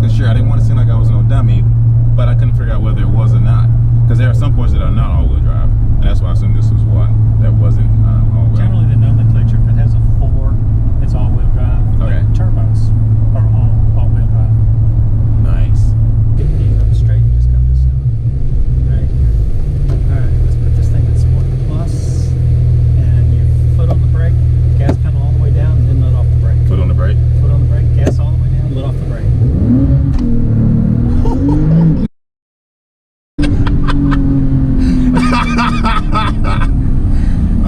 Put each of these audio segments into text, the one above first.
making sure. I didn't want to seem like I was no dummy, but I couldn't figure out whether it was or not. Because there are some Porsches that are not all-wheel drive, and that's why I assumed this was one that wasn't all-wheel. Generally, the nomenclature, if it has a 4, it's all-wheel drive. Okay. The turbos are all-wheel drive. Nice. You go straight and just come to stop. Right here. All right, let's put this thing in Sport Plus, and your foot on the brake, gas pedal all the way down, and then let off the brake. Foot on the brake? Foot on the brake, gas all the way down, let off the brake.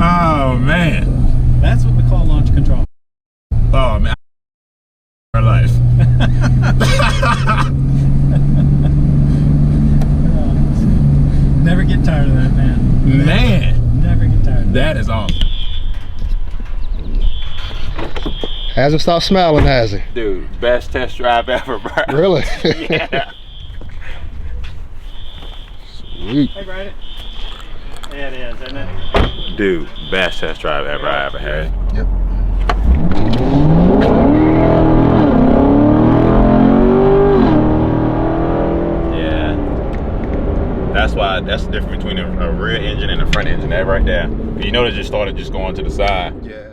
Oh man, that's what we call launch control. Oh man, our life. Never get tired of that, man. Man, never get tired of that is awesome. Hasn't stopped smiling, has he? Dude, best test drive ever, bro. Really? Yeah. Sweet. Hey, Brandon. Yeah, it is, isn't it? Dude, best test drive ever I ever had. Yep. Yeah. That's the difference between a rear engine and a front engine. That right there. You know, they just started just going to the side. Yeah.